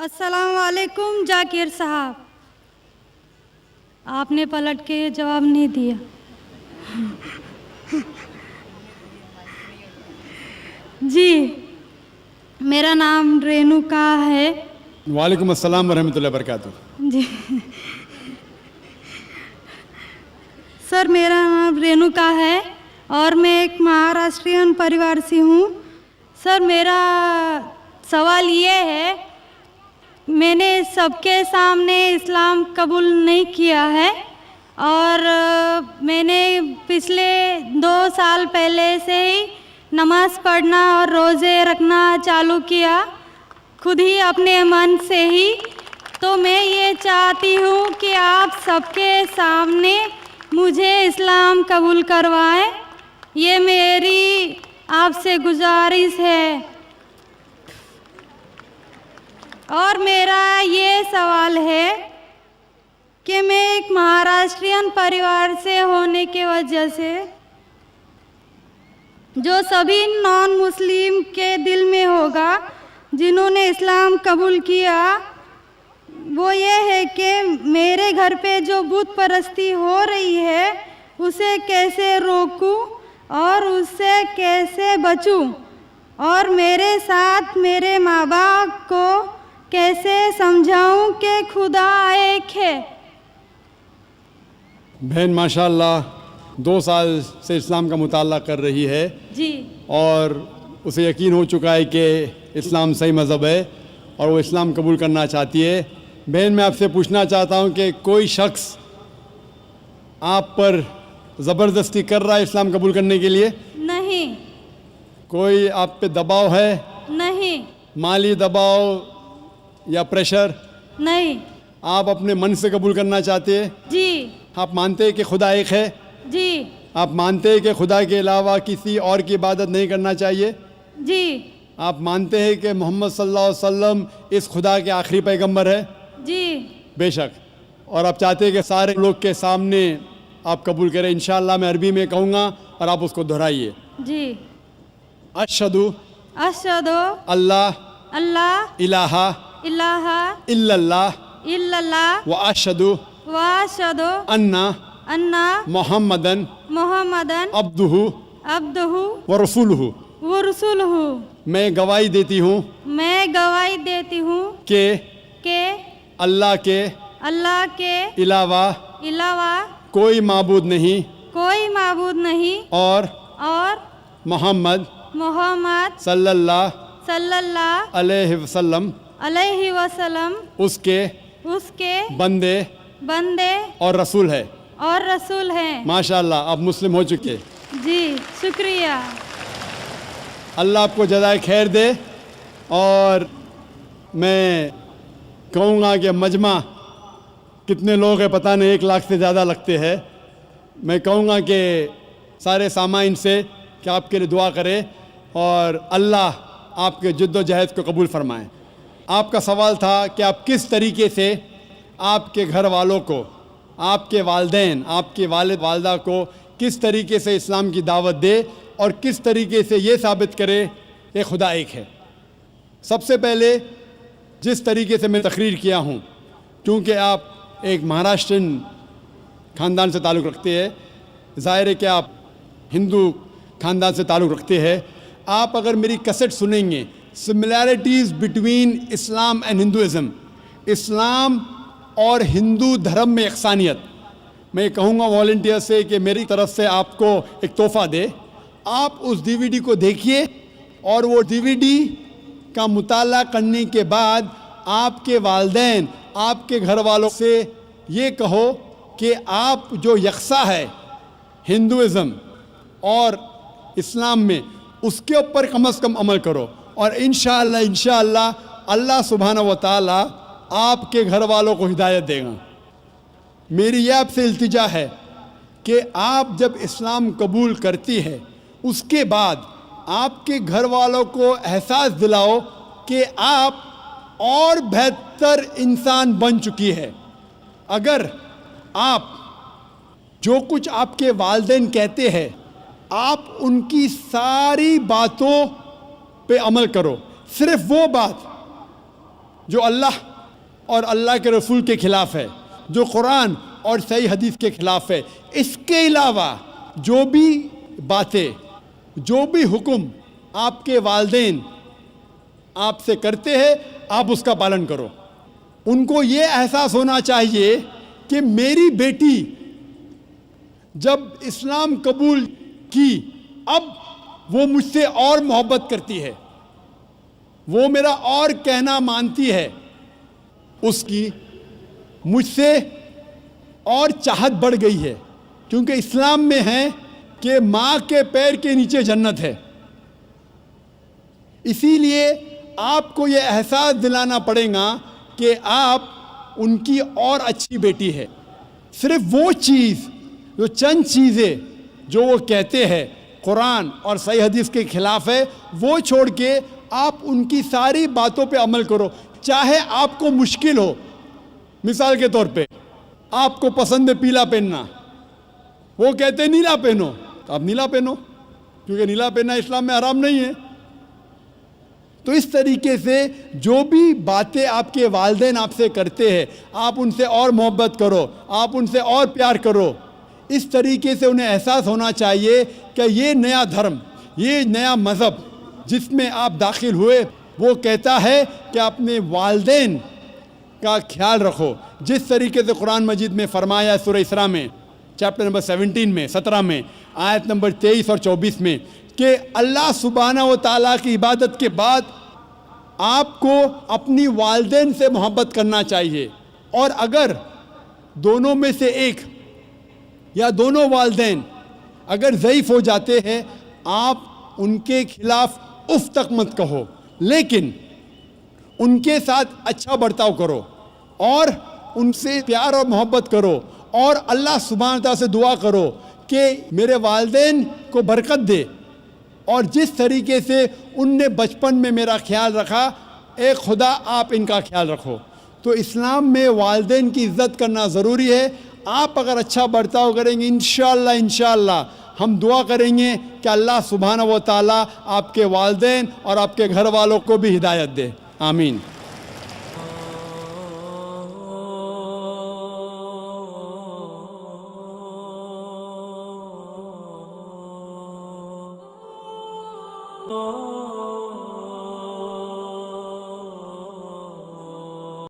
अस्सलाम वालेकुम जाकिर साहब, आपने पलट के जवाब नहीं दिया। जी, मेरा नाम रेणुका है। वालेकुम अस्सलाम वरहमतुल्लाहि वबरकातुहू। जी सर, मेरा नाम रेणुका है और मैं एक महाराष्ट्रियन परिवार से हूँ। सर, मेरा सवाल ये है, मैंने सबके सामने इस्लाम कबूल नहीं किया है और मैंने पिछले 2 साल पहले से ही नमाज़ पढ़ना और रोज़े रखना चालू किया, खुद ही अपने मन से ही। तो मैं ये चाहती हूँ कि आप सबके सामने मुझे इस्लाम कबूल करवाएं, ये मेरी आपसे गुजारिश है। और मेरा ये सवाल है कि मैं एक महाराष्ट्रियन परिवार से होने की वजह से जो सभी नॉन मुस्लिम के दिल में होगा जिन्होंने इस्लाम कबूल किया, वो ये है कि मेरे घर पे जो बुत परस्ती हो रही है उसे कैसे रोकूं और उससे कैसे बचूं, और मेरे साथ मेरे माँ बाप को कैसे समझाऊं कि खुदा एक है। बहन माशाअल्लाह 2 साल से इस्लाम का मुताला कर रही है जी, और उसे यकीन हो चुका है कि इस्लाम सही मज़हब है और वो इस्लाम कबूल करना चाहती है। बहन, मैं आपसे पूछना चाहता हूँ कि कोई शख्स आप पर ज़बरदस्ती कर रहा है इस्लाम कबूल करने के लिए? नहीं। कोई आप पे दबाव है? नहीं। माली दबाव या प्रेशर? नहीं। आप अपने मन से कबूल करना चाहते हैं? जी। आप मानते हैं कि खुदा एक है? जी। आप मानते हैं कि खुदा के अलावा किसी और की इबादत नहीं करना चाहिए? जी। आप मानते हैं कि मोहम्मद सल्लल्लाहु अलैहि वसल्लम इस खुदा के आखिरी पैगंबर है? जी। बेशक। और आप चाहते हैं कि सारे लोग के सामने आप कबूल करें? इंशाअल्लाह मैं अरबी में कहूँगा और आप उसको दोहराइए। जी। अशहदु अशहदु अल्लाह अल्लाह इलाहा इलाहा इल्लल्लाह इल्लल्लाह व अशहदु व अशहदु अन्ना अन्ना मोहम्मदन मुहम्मदन अब्दुहु अब्दुहु व रसूलुहु। व रसूलुहु। मैं गवाही देती हूँ मैं गवाही देती हूँ कि अल्लाह के अलावा कोई माबूद नहीं और मोहम्मद सल्लल्लाहु अलैहि वसल्लम उसके बंदे और रसूल है। माशाअल्लाह, आप मुस्लिम हो चुके। जी, शुक्रिया। अल्लाह आपको जज़ाए खैर दे। और मैं कहूँगा कि मजमा कितने लोग हैं पता नहीं, 1 लाख से ज़्यादा लगते हैं। मैं कहूँगा कि सारे सामाइन से कि आपके लिए दुआ करें और अल्लाह आपके जद्दोजहद को कबूल फरमाएं। आपका सवाल था कि आप किस तरीके से आपके घर वालों को, आपके वालिदैन, आपके वालिद वालदा को किस तरीके से इस्लाम की दावत दे और किस तरीके से ये साबित करे कि खुदा एक है। सबसे पहले जिस तरीके से मैं तकरीर किया हूँ, क्योंकि आप एक महाराष्ट्रन ख़ानदान से ताल्लुक़ रखते हैं, ज़ाहिर है कि आप हिंदू ख़ानदान से ताल्लुक़ रखते हैं। आप अगर मेरी कैसेट सुनेंगे, similarities between Islam and Hinduism, Islam और हिंदू धर्म में यकसानियत, मैं कहूँगा वॉलंटियर से कि मेरी तरफ से आपको एक तोहफ़ा दे। आप उस DVD को देखिए और वो DVD का मुताला करने के बाद आपके वालिदैन, आपके घर वालों से ये कहो कि आप जो यकसा है हिंदुइज़म और इस्लाम में, उसके ऊपर कम से कम अमल करो और इंशाअल्लाह अल्लाह सुब्हानहू व तआला आपके घर वालों को हिदायत देगा। मेरी यह आपसे इल्तिजा है कि आप जब इस्लाम कबूल करती है, उसके बाद आपके घर वालों को एहसास दिलाओ कि आप और बेहतर इंसान बन चुकी है। अगर आप जो कुछ आपके वालिदैन कहते हैं, आप उनकी सारी बातों पे अमल करो, सिर्फ वो बात جو اللہ اور اللہ کے رسول کے خلاف ہے، جو قرآن اور صحیح حدیث کے خلاف ہے. اس کے علاوہ جو بھی باتیں، جو بھی حکم آپ کے والدین آپ سے کرتے ہیں، آپ اس کا پالن کرو. ان کو یہ احساس ہونا چاہیے کہ میری بیٹی جب اسلام قبول کی، اب وہ مجھ سے اور محبت کرتی ہے، وہ میرا اور کہنا مانتی ہے، اس کی مجھ سے اور چاہت بڑھ گئی ہے. کیونکہ اسلام میں ہے کہ ماں کے پیر کے نیچے جنت ہے. اسی لیے آپ کو یہ احساس دلانا پڑے گا کہ آپ ان کی اور اچھی بیٹی ہے. صرف وہ چیز، جو چند چیزیں جو وہ کہتے ہیں قرآن اور صحیح حدیث کے خلاف ہے، وہ چھوڑ کے آپ ان کی ساری باتوں پہ عمل کرو، چاہے آپ کو مشکل ہو. مثال کے طور پہ آپ کو پسند ہے پیلا پہننا، وہ کہتے ہیں نیلا پہنو، تو آپ نیلا پہنو، کیونکہ نیلا پہننا اسلام میں حرام نہیں ہے. تو اس طریقے سے جو بھی باتیں آپ کے والدین آپ سے کرتے ہیں، آپ ان سے اور محبت کرو، آپ ان سے اور پیار کرو. اس طریقے سے انہیں احساس ہونا چاہیے کہ یہ نیا دھرم، یہ نیا مذہب جس میں آپ داخل ہوئے، وہ کہتا ہے کہ اپنے والدین کا خیال رکھو. جس طریقے سے قرآن مجید میں فرمایا سورہ اسراء میں چیپٹر نمبر 17 میں آیت نمبر 23 اور 24 میں کہ اللہ سبحانہ و تعالیٰ کی عبادت کے بعد آپ کو اپنی والدین سے محبت کرنا چاہیے. اور اگر دونوں میں سے ایک یا دونوں والدین اگر ضعیف ہو جاتے ہیں، آپ ان کے خلاف اف تک مت کہو، لیکن ان کے ساتھ اچھا برتاؤ کرو اور ان سے پیار اور محبت کرو، اور اللہ سبحانہ تعالیٰ سے دعا کرو کہ میرے والدین کو برکت دے، اور جس طریقے سے ان نے بچپن میں میرا خیال رکھا، اے خدا آپ ان کا خیال رکھو. تو اسلام میں والدین کی عزت کرنا ضروری ہے. آپ اگر اچھا برتاؤ کریں گے، انشاءاللہ ہم دعا کریں گے کہ اللہ سبحانہ و تعالیٰ آپ کے والدین اور آپ کے گھر والوں کو بھی ہدایت دے. آمین.